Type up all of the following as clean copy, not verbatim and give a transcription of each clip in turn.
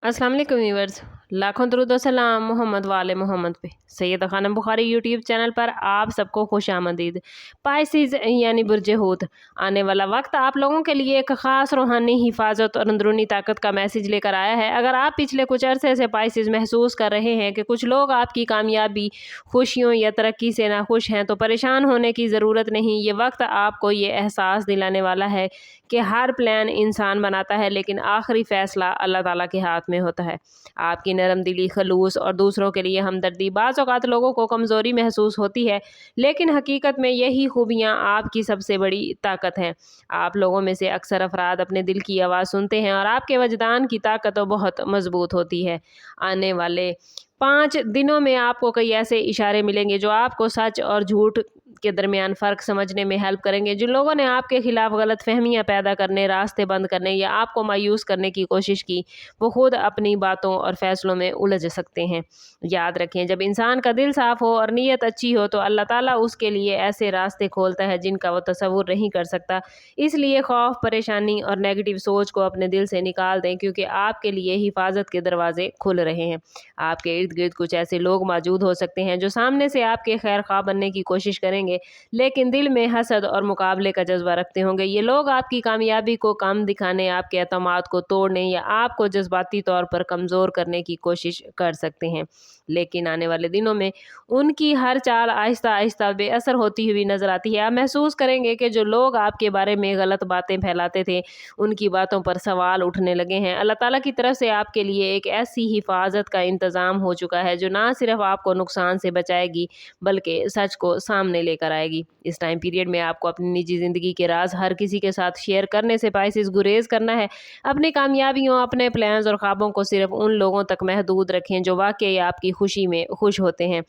अस्सलाम वालेकुम व्यूअर्स, लाखों दरूद व सलाम मोहम्मद वाले मोहम्मद पे। सैयदा खानम बुखारी यूट्यूब चैनल पर आप सबको खुश आमदीद। पाइसिस यानी बुर्ज हूत, आने वाला वक्त आप लोगों के लिए एक ख़ास रूहानी हिफाजत और अंदरूनी ताकत का मैसेज लेकर आया है। अगर आप पिछले कुछ अरसे से पाइसिस महसूस कर रहे हैं कि कुछ लोग आपकी कामयाबी, खुशियों या तरक्की से नाखुश हैं, तो परेशान होने की ज़रूरत नहीं। ये वक्त आपको ये एहसास दिलाने वाला है कि हर प्लान इंसान बनाता है, लेकिन आखिरी फ़ैसला अल्लाह ताला के हाथ में होता है। आपकी नरम दिली, खलूस और दूसरों के लिए हमदर्दी, बाज़ औक़ात लोगों को कमज़ोरी महसूस होती है, लेकिन हकीकत में यही खूबियाँ आपकी सबसे बड़ी ताकत हैं। आप लोगों में से अक्सर अफराद अपने दिल की आवाज़ सुनते हैं और आपके वजदान की ताकत बहुत मज़बूत होती है। आने वाले 5 दिनों में आपको कई ऐसे इशारे मिलेंगे जो आपको सच और झूठ के दरमियान फ़र्क समझने में हेल्प करेंगे। जिन लोगों ने आपके खिलाफ गलत फहमियाँ पैदा करने, रास्ते बंद करने या आपको मायूस करने की कोशिश की, वो खुद अपनी बातों और फैसलों में उलझ सकते हैं। याद रखें, जब इंसान का दिल साफ़ हो और नीयत अच्छी हो तो अल्लाह ताला उसके लिए ऐसे रास्ते खोलता है जिनका वो तसव्वुर नहीं कर सकता। इसलिए खौफ, परेशानी और नेगेटिव सोच को अपने दिल से निकाल दें, क्योंकि आपके लिए हिफाजत के दरवाजे खुल रहे हैं। आपके इर्द गिर्द कुछ ऐसे लोग मौजूद हो सकते हैं जो सामने से आपके खैर ख्वाह बनने की कोशिश करेंगे, लेकिन दिल में हसद और मुकाबले का जज्बा रखते होंगे। ये लोग आपकी कामयाबी को कम दिखाने, आपके एतमाद को तोड़ने या आपको जज्बाती तौर पर कमज़ोर करने की कोशिश कर सकते हैं। लेकिन आने वाले दिनों में उनकी हर चाल आहिस्ता आहिस्ता बेअसर होती हुई नज़र आती है। आप महसूस करेंगे कि जो लोग आपके बारे में गलत बातें फैलाते थे, उनकी बातों पर सवाल उठने लगे हैं। अल्लाह ताला की तरफ से आपके लिए एक ऐसी हिफाजत का इंतज़ाम हो चुका है जो ना सिर्फ आपको नुकसान से बचाएगी, बल्कि सच को सामने लेकर आएगी। इस टाइम पीरियड में आपको अपनी निजी ज़िंदगी के राज हर किसी के साथ शेयर करने से पाइसिस गुरेज करना है। अपनी कामयाबियों, अपने प्लान्स और ख्वाबों को सिर्फ उन लोगों तक महदूद रखें जो वाकई आपकी खुशी में खुश होते हैं।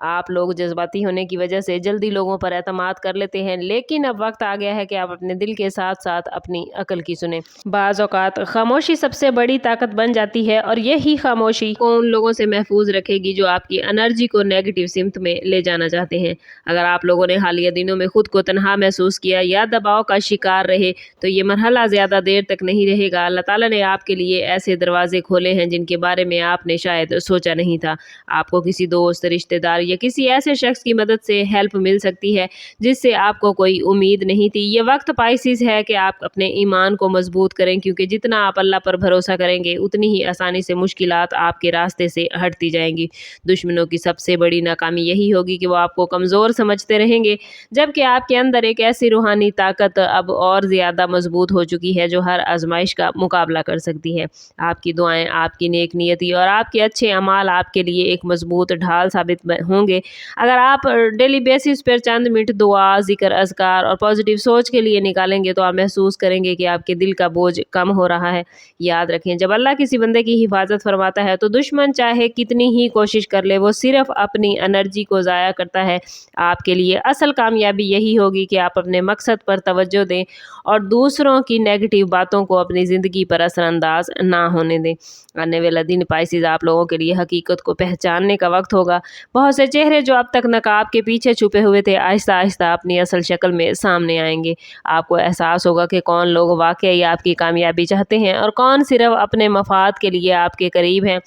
आप लोग जज्बाती होने की वजह से जल्दी लोगों पर एतमाद कर लेते हैं, लेकिन अब वक्त आ गया है कि आप अपने दिल के साथ साथ अपनी अकल की सुने। बाज़ औक़ात खामोशी सबसे बड़ी ताकत बन जाती है, और यही खामोशी को उन लोगों से महफूज रखेगी जो आपकी एनर्जी को नेगेटिव सिमत में ले जाना चाहते हैं। अगर आप लोगों ने हालिया दिनों में खुद को तन्हा महसूस किया या दबाव का शिकार रहे, तो ये मरहला ज़्यादा देर तक नहीं रहेगा। अल्लाह ताला ने आपके लिए ऐसे दरवाजे खोले हैं जिनके बारे में आपने शायद सोचा नहीं था। आपको किसी दोस्त, रिश्तेदार या किसी ऐसे शख्स की मदद से हेल्प मिल सकती है जिससे आपको कोई उम्मीद नहीं थी। ये वक्त पाइसिस है कि आप अपने ईमान को मजबूत करें, क्योंकि जितना आप अल्लाह पर भरोसा करेंगे, उतनी ही आसानी से मुश्किलात आपके रास्ते से हटती जाएंगी। दुश्मनों की सबसे बड़ी नाकामी यही होगी कि वो आपको कमज़ोर समझते रहेंगे, जबकि आपके अंदर एक ऐसी रूहानी ताकत अब और ज़्यादा मजबूत हो चुकी है जो हर आजमाइश का मुकाबला कर सकती है। आपकी दुआएं, आपकी नेक नियति और आपके अच्छे अमाल आपके लिए एक मजबूत ढाल साबित होंगे। अगर आप डेली बेसिस पर चंद मिनट दुआ, जिक्र, अज़कार और पॉजिटिव सोच के लिए निकालेंगे, तो आप महसूस करेंगे कि आपके दिल का बोझ कम हो रहा है। याद रखें, जब अल्लाह किसी बंदे की हिफाजत फरमाता है तो दुश्मन चाहे कितनी ही कोशिश कर ले, वो सिर्फ अपनी एनर्जी को ज़ाया करता है। आपके लिए असल कामयाबी यही होगी कि आप अपने मकसद पर तवज्जो दें और दूसरों की नेगेटिव बातों को अपनी ज़िंदगी पर असरअंदाज ना होने दें। आने वाला दिन पाइसिस आप लोगों के लिए हकीकत को पहचानने का वक्त होगा। बहुत से चेहरे जो अब तक नकाब के पीछे छुपे हुए थे, आहिस्ता आहिस्ता अपनी असल शक्ल में सामने आएंगे। आपको एहसास होगा कि कौन लोग वाकई आपकी कामयाबी चाहते हैं और कौन सिर्फ अपने मफाद के लिए आपके करीब हैं।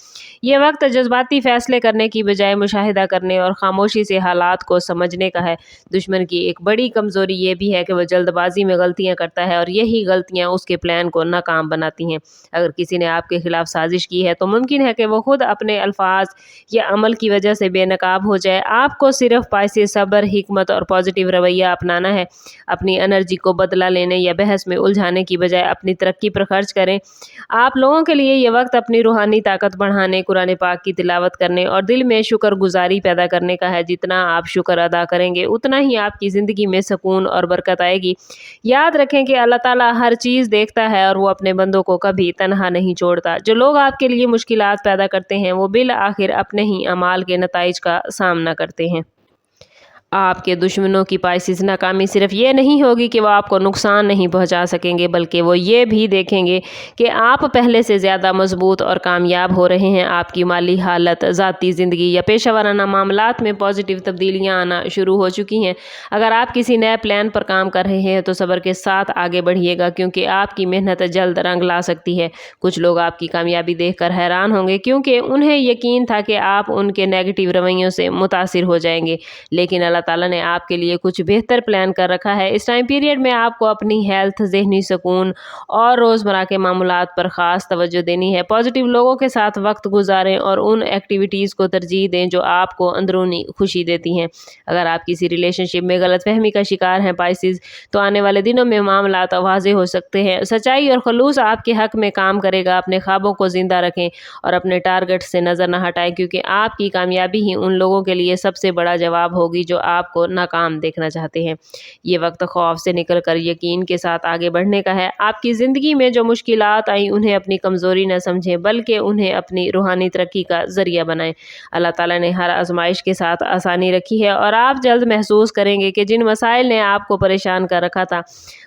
ये वक्त जज्बाती फैसले करने की बजाय मुशाहिदा करने और खामोशी से हालात को समझने का है। दुश्मन की एक बड़ी कमज़ोरी ये भी है कि वह जल्दबाजी में गलतियाँ करता है, और यही गलतियाँ उसके प्लान को नाकाम बनाती हैं। अगर किसी ने आपके खिलाफ साजिश की है, तो मुमकिन है कि वो खुद अपने अल्फाज या अमल की वजह से बेनकाब हो जाए। आपको सिर्फ पाइसिस सब्र, हिकमत और पॉजिटिव रवैया अपनाना है। अपनी एनर्जी को बदला लेने या बहस में उलझाने की बजाय अपनी तरक्की पर खर्च करें। आप लोगों के लिए ये वक्त अपनी रूहानी ताकत बढ़ाने, कुरान पाक की तिलावत करने और दिल में शुक्रगुजारी पैदा करने का है। जितना आप शुक्र अदा करेंगे, उतना ही आपकी ज़िंदगी में सुकून और बरकत आएगी। याद रखें कि अल्लाह ताला हर चीज़ देखता है और वो अपने बंदों को कभी तन्हा नहीं छोड़ता। जो लोग आपके लिए मुश्किलात पैदा करते हैं, वो बिल आखिर अपने ही अमाल के नताइज का सामना करते हैं। आपके दुश्मनों की पाइसेस नाकामी सिर्फ ये नहीं होगी कि वो आपको नुकसान नहीं पहुंचा सकेंगे, बल्कि वो ये भी देखेंगे कि आप पहले से ज़्यादा मजबूत और कामयाब हो रहे हैं। आपकी माली हालत, ज़ाती ज़िंदगी या पेशेवराना मामलात में पॉजिटिव तब्दीलियां आना शुरू हो चुकी हैं। अगर आप किसी नए प्लान पर काम कर रहे हैं तो सब्र के साथ आगे बढ़िएगा, क्योंकि आपकी मेहनत जल्द रंग ला सकती है। कुछ लोग आपकी कामयाबी देखकर हैरान होंगे, क्योंकि उन्हें यकीन था कि आप उनके नेगेटिव रवैयों से मुतासिर हो जाएंगे, लेकिन अल्लाह ताला ने आपके लिए कुछ बेहतर प्लान कर रखा है। इस टाइम पीरियड में आपको अपनी हेल्थ, ज़हनी सुकून और रोज़मर्रा के मामलात पर ख़ास तवज्जो देनी है। पॉजिटिव लोगों के साथ वक्त गुजारें और उन एक्टिविटीज़ को तरजीह दें जो आपको अंदरूनी खुशी देती हैं। अगर आप किसी रिलेशनशिप में गलतफहमी का शिकार हैं पाइसेस, तो आने वाले दिनों में मामलात वाज़े हो सकते हैं। सच्चाई और खलूस आपके हक में काम करेगा। अपने ख्वाबों को ज़िंदा रखें और अपने टारगेट से नज़र न हटाएं, क्योंकि आपकी कामयाबी ही उन लोगों के लिए सबसे बड़ा जवाब होगी जो आपको नाकाम देखना चाहते हैं। ये वक्त खौफ से निकल कर यकीन के साथ आगे बढ़ने का है। आपकी ज़िंदगी में जो मुश्किलात आई उन्हें अपनी कमज़ोरी न समझें, बल्कि उन्हें अपनी रूहानी तरक्की का ज़रिया बनाएं। अल्लाह ताला ने हर आजमाइश के साथ आसानी रखी है और आप जल्द महसूस करेंगे कि जिन मसाइल ने आपको परेशान कर रखा था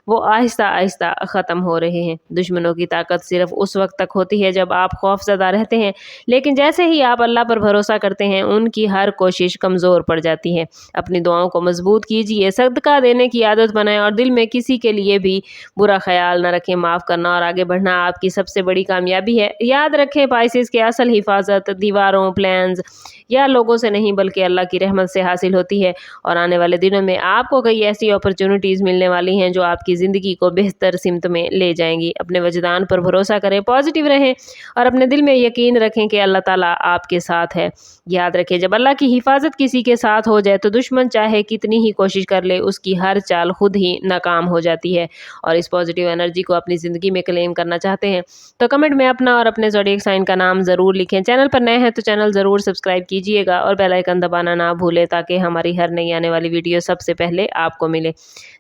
वो आहिस्ता आहिस्ता ख़त्म हो रहे हैं। दुश्मनों की ताकत सिर्फ उस वक्त तक होती है जब आप खौफज़दा रहते हैं, लेकिन जैसे ही आप अल्लाह पर भरोसा करते हैं उनकी हर कोशिश कमज़ोर पड़ जाती है। अपनी दुआओं को मजबूत कीजिए, सदका देने की आदत बनाएं और दिल में किसी के लिए भी बुरा ख्याल न रखें। माफ़ करना और आगे बढ़ना आपकी सबसे बड़ी कामयाबी है। याद रखें पाइसेस की असल हिफाजत दीवारों, प्लान्स या लोगों से नहीं, बल्कि अल्लाह की रहमत से हासिल होती है। और आने वाले दिनों में आपको कई ऐसी अपॉर्चुनिटीज़ मिलने वाली हैं जो आपकी ज़िंदगी को बेहतर सिमत में ले जाएंगी। अपने वजदान पर भरोसा करें, पॉजिटिव रहें और अपने दिल में यकीन रखें कि अल्लाह ताला आपके साथ है। याद रखें, जब अल्लाह की हिफाजत किसी के साथ हो जाए तो दुश्मन चाहे कितनी ही कोशिश कर ले, उसकी हर चाल खुद ही नाकाम हो जाती है। और इस पॉजिटिव एनर्जी को अपनी ज़िंदगी में क्लेम करना चाहते हैं तो कमेंट में अपना और अपने ज़ोडिएक साइन का नाम ज़रूर लिखें। चैनल पर नए हैं तो चैनल ज़रूर सब्सक्राइब कीजिएगा और बेल आइकन दबाना ना भूलें, ताकि हमारी हर नई आने वाली वीडियो सबसे पहले आपको मिले।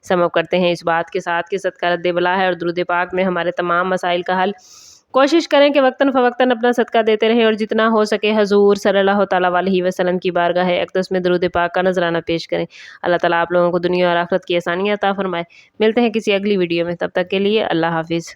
समअप करते हैं इस बात के साथ कि सदका रद्द बला है और दुरूद पाक में हमारे तमाम मसाइल का हल। कोशिश करें कि वक्तन फ़वक्तन अपना सदका देते रहें और जितना हो सके हजूर सल्लल्लाहु तआला अलैहि वसल्लम की बारगाह अक़दस में दुरूद पाक का नजराना पेश करें। अल्लाह ताला आप लोगों को दुनिया और आखिरत की आसानियां अता फरमाए। मिलते हैं किसी अगली वीडियो में, तब तक के लिए अल्लाह हाफिज़।